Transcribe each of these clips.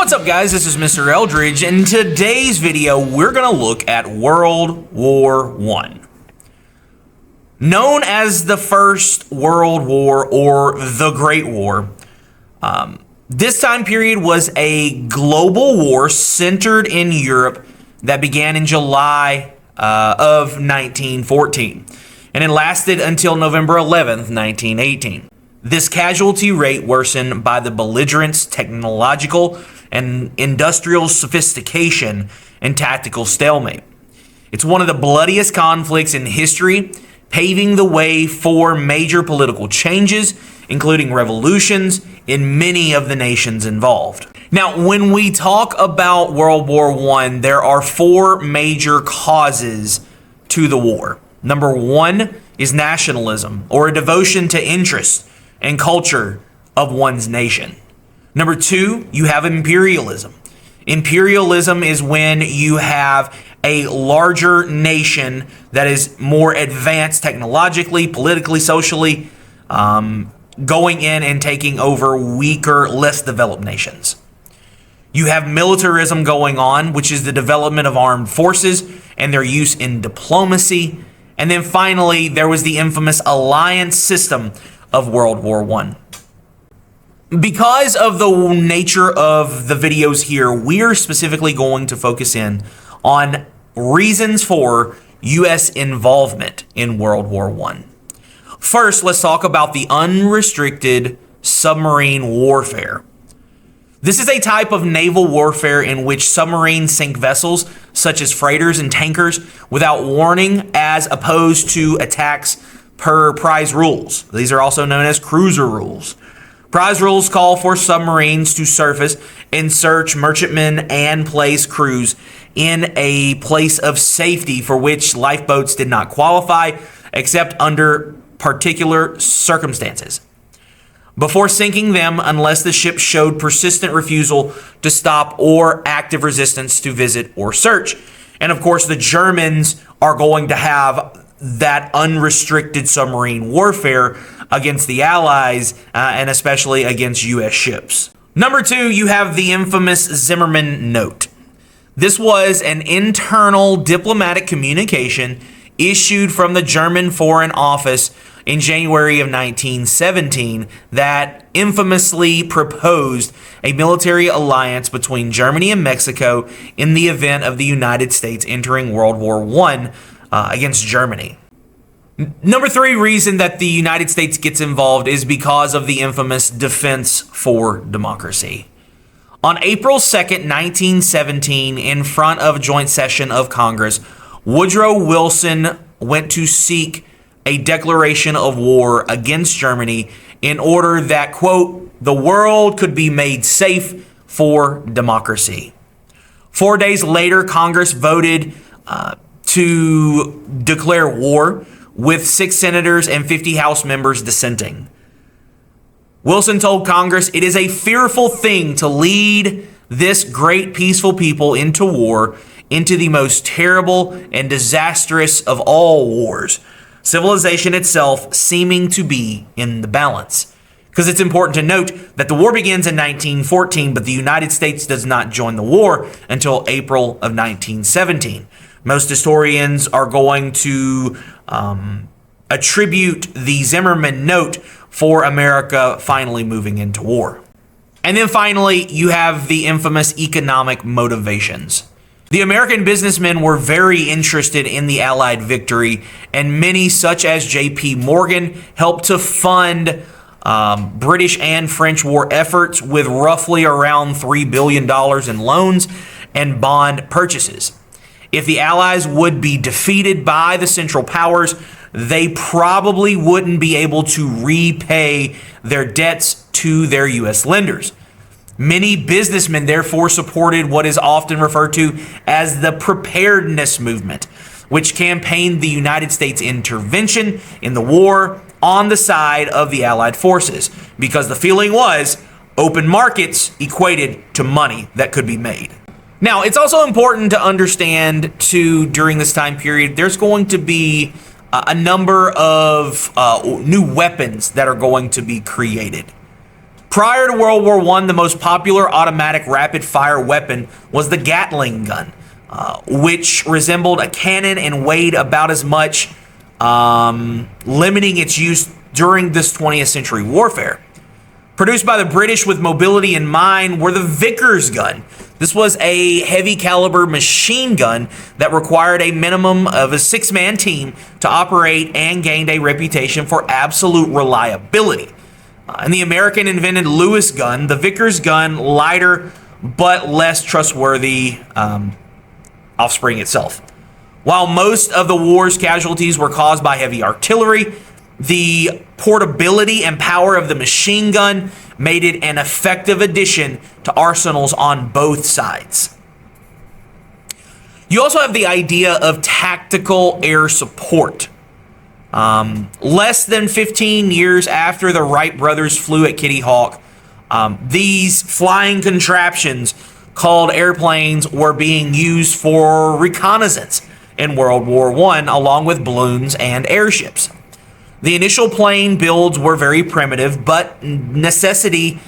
What's up, guys? This is Mr. Eldridge. In today's video, we're going to look at World War I. Known as the First World War or the Great War, this time period was a global war centered in Europe that began in July of 1914, and it lasted until November 11th, 1918. This casualty rate worsened by the belligerents' technological and industrial sophistication and tactical stalemate. It's one of the bloodiest conflicts in history, paving the way for major political changes, including revolutions in many of the nations involved. Now, when we talk about World War I, there are four major causes to the war. Number one is nationalism, or a devotion to interest and culture of one's nation. Number two, you have imperialism. Imperialism is when you have a larger nation that is more advanced technologically, politically, socially, going in and taking over weaker, less developed nations. You have militarism going on, which is the development of armed forces and their use in diplomacy. And then finally, there was the infamous alliance system of World War I. Because of the nature of the videos here, we are specifically going to focus in on reasons for U.S. involvement in World War I. First, let's talk about the unrestricted submarine warfare. This is a type of naval warfare in which submarines sink vessels such as freighters and tankers without warning, as opposed to attacks per prize rules. These are also known as cruiser rules. Prize rules call for submarines to surface and search merchantmen and place crews in a place of safety for which lifeboats did not qualify except under particular circumstances, before sinking them unless the ship showed persistent refusal to stop or active resistance to visit or search. And of course, the Germans are going to have that unrestricted submarine warfare against the Allies and especially against U.S. ships. Number two, you have the infamous Zimmermann Note. This was an internal diplomatic communication issued from the German Foreign Office in January of 1917 that infamously proposed a military alliance between Germany and Mexico in the event of the United States entering World War I against Germany. Number three reason that the United States gets involved is because of the infamous Defense for Democracy. On April 2nd, 1917, in front of a joint session of Congress, Woodrow Wilson went to seek a declaration of war against Germany in order that, quote, the world could be made safe for democracy. 4 days later, Congress voted to declare war, with 6 senators and 50 House members dissenting. Wilson told Congress, "It is a fearful thing to lead this great peaceful people into war, into the most terrible and disastrous of all wars, civilization itself seeming to be in the balance." Because it's important to note that the war begins in 1914, but the United States does not join the war until April of 1917. Most historians are going to attribute the Zimmermann Note for America finally moving into war. And then finally, you have the infamous economic motivations. The American businessmen were very interested in the Allied victory, and many, such as J.P. Morgan, helped to fund British and French war efforts with roughly around $3 billion in loans and bond purchases. If the Allies would be defeated by the Central Powers, they probably wouldn't be able to repay their debts to their U.S. lenders. Many businessmen therefore supported what is often referred to as the preparedness movement, which campaigned the United States intervention in the war on the side of the Allied forces, because the feeling was open markets equated to money that could be made. Now, it's also important to understand, too, during this time period, there's going to be a number of new weapons that are going to be created. Prior to World War I, the most popular automatic rapid-fire weapon was the Gatling gun, which resembled a cannon and weighed about as much, limiting its use during this 20th century warfare. Produced by the British with mobility in mind were the Vickers gun. This was a heavy caliber machine gun that required a minimum of a 6-man team to operate and gained a reputation for absolute reliability. And the American invented Lewis gun, the Vickers gun, lighter but less trustworthy offspring itself. While most of the war's casualties were caused by heavy artillery, the portability and power of the machine gun made it an effective addition to arsenals on both sides. You also have the idea of tactical air support. Less than 15 years after the Wright brothers flew at Kitty Hawk, these flying contraptions called airplanes were being used for reconnaissance in World War I, along with balloons and airships. The initial plane builds were very primitive, but necessity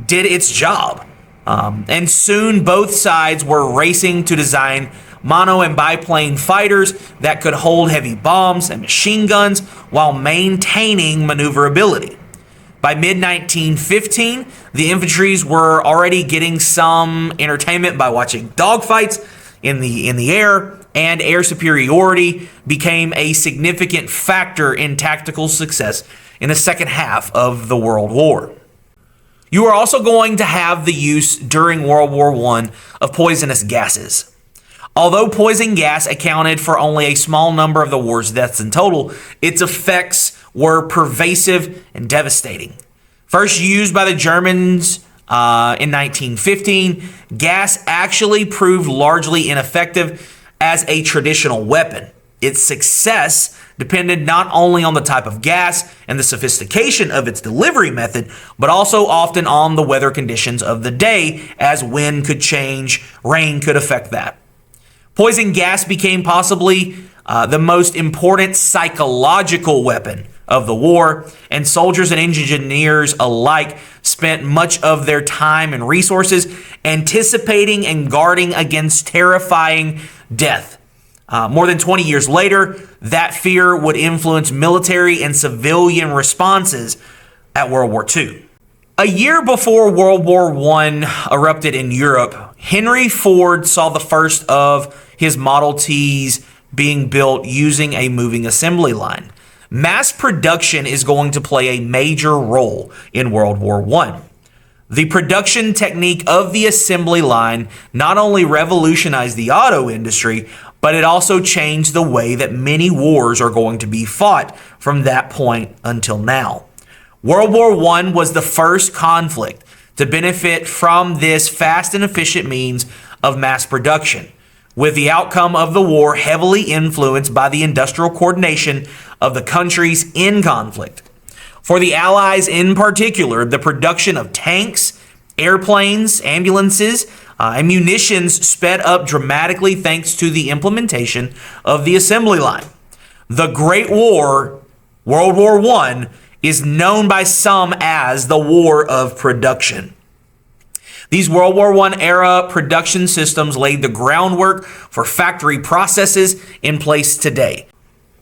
did its job. And soon both sides were racing to design mono and biplane fighters that could hold heavy bombs and machine guns while maintaining maneuverability. By mid-1915, the infantries were already getting some entertainment by watching dogfights in the air, and air superiority became a significant factor in tactical success in the second half of the World War. You are also going to have the use during World War I of poisonous gases. Although poison gas accounted for only a small number of the war's deaths in total, its effects were pervasive and devastating. First used by the Germans in 1915, gas actually proved largely ineffective as a traditional weapon. Its success depended not only on the type of gas and the sophistication of its delivery method, but also often on the weather conditions of the day, as wind could change, rain could affect that. Poison gas became possibly the most important psychological weapon of the war, and soldiers and engineers alike spent much of their time and resources anticipating and guarding against terrifying death. More than 20 years later, that fear would influence military and civilian responses at World War II. A year before World War I erupted in Europe, Henry Ford saw the first of his Model Ts being built using a moving assembly line. Mass production is going to play a major role in World War I. The production technique of the assembly line not only revolutionized the auto industry, but it also changed the way that many wars are going to be fought from that point until now. World War I was the first conflict to benefit from this fast and efficient means of mass production, with the outcome of the war heavily influenced by the industrial coordination of the countries in conflict. For the Allies in particular, the production of tanks, airplanes, ambulances, and munitions sped up dramatically thanks to the implementation of the assembly line. The Great War, World War I, is known by some as the War of Production. These World War I era production systems laid the groundwork for factory processes in place today.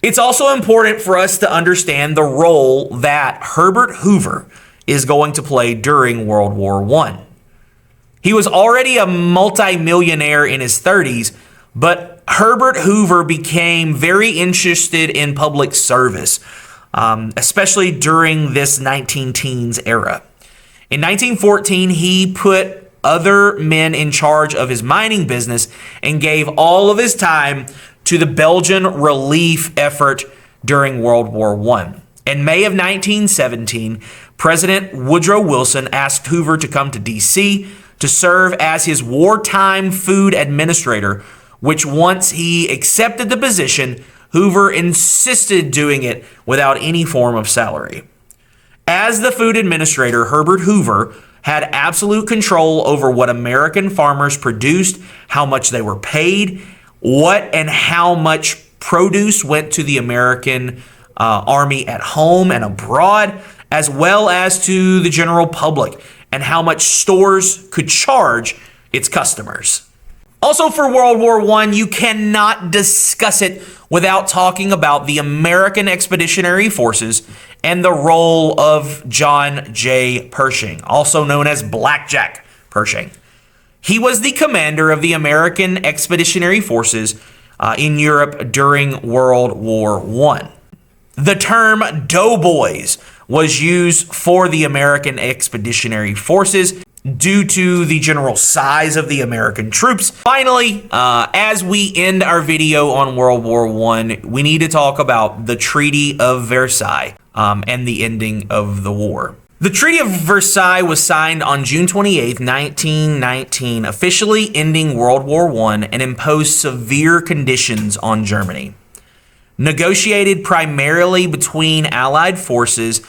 It's also important for us to understand the role that Herbert Hoover is going to play during World War I. He was already a multimillionaire in his 30s, but Herbert Hoover became very interested in public service, especially during this 19-teens era. In 1914, he put other men in charge of his mining business and gave all of his time to the Belgian relief effort during World War I. In May of 1917, President Woodrow Wilson asked Hoover to come to D.C. to serve as his wartime food administrator, which once he accepted the position, Hoover insisted doing it without any form of salary. As the food administrator, Herbert Hoover had absolute control over what American farmers produced, how much they were paid, what and how much produce went to the American army at home and abroad, as well as to the general public and how much stores could charge its customers. Also, for World War I, you cannot discuss it without talking about the American Expeditionary Forces and the role of John J. Pershing, also known as Blackjack Pershing. He was the commander of the American Expeditionary Forces in Europe during World War I. The term doughboys was used for the American Expeditionary Forces due to the general size of the American troops. Finally, as we end our video on World War I, we need to talk about the Treaty of Versailles and the ending of the war. The Treaty of Versailles was signed on June 28, 1919, officially ending World War I and imposed severe conditions on Germany. Negotiated primarily between Allied forces,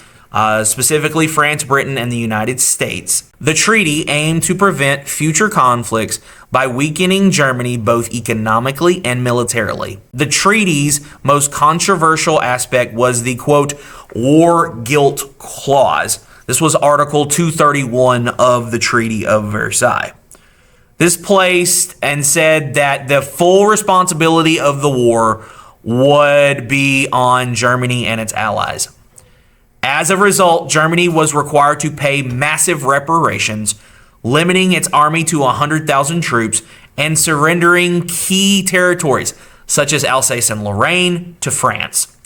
specifically France, Britain, and the United States, the treaty aimed to prevent future conflicts by weakening Germany both economically and militarily. The treaty's most controversial aspect was the, quote, war guilt clause. This was Article 231 of the Treaty of Versailles. This placed and said that the full responsibility of the war would be on Germany and its allies. As a result, Germany was required to pay massive reparations, limiting its army to 100,000 troops and surrendering key territories, such as Alsace and Lorraine, to France.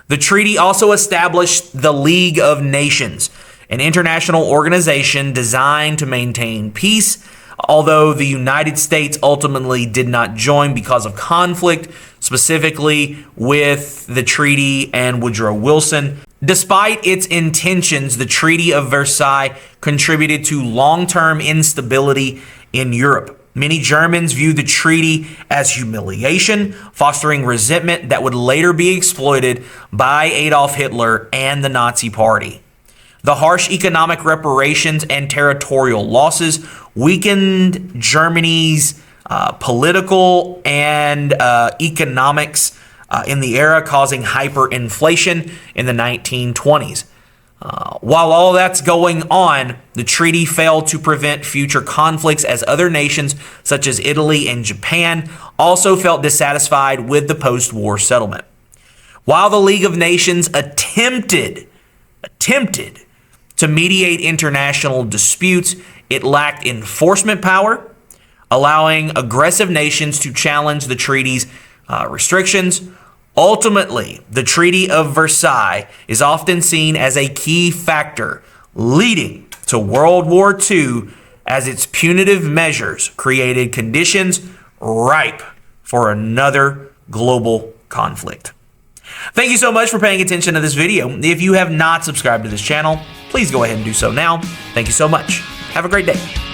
The treaty also established the League of Nations, an international organization designed to maintain peace, although the United States ultimately did not join because of conflict, specifically with the treaty and Woodrow Wilson. Despite its intentions, the Treaty of Versailles contributed to long-term instability in Europe. Many Germans viewed the treaty as humiliation, fostering resentment that would later be exploited by Adolf Hitler and the Nazi Party. The harsh economic reparations and territorial losses weakened Germany's political and economics in the era, causing hyperinflation in the 1920s. While all that's going on, the treaty failed to prevent future conflicts, as other nations such as Italy and Japan also felt dissatisfied with the post-war settlement. While the League of Nations attempted to mediate international disputes, it lacked enforcement power, allowing aggressive nations to challenge the treaty's restrictions. Ultimately, the Treaty of Versailles is often seen as a key factor leading to World War II, as its punitive measures created conditions ripe for another global conflict. Thank you so much for paying attention to this video. If you have not subscribed to this channel, please go ahead and do so now. Thank you so much. Have a great day.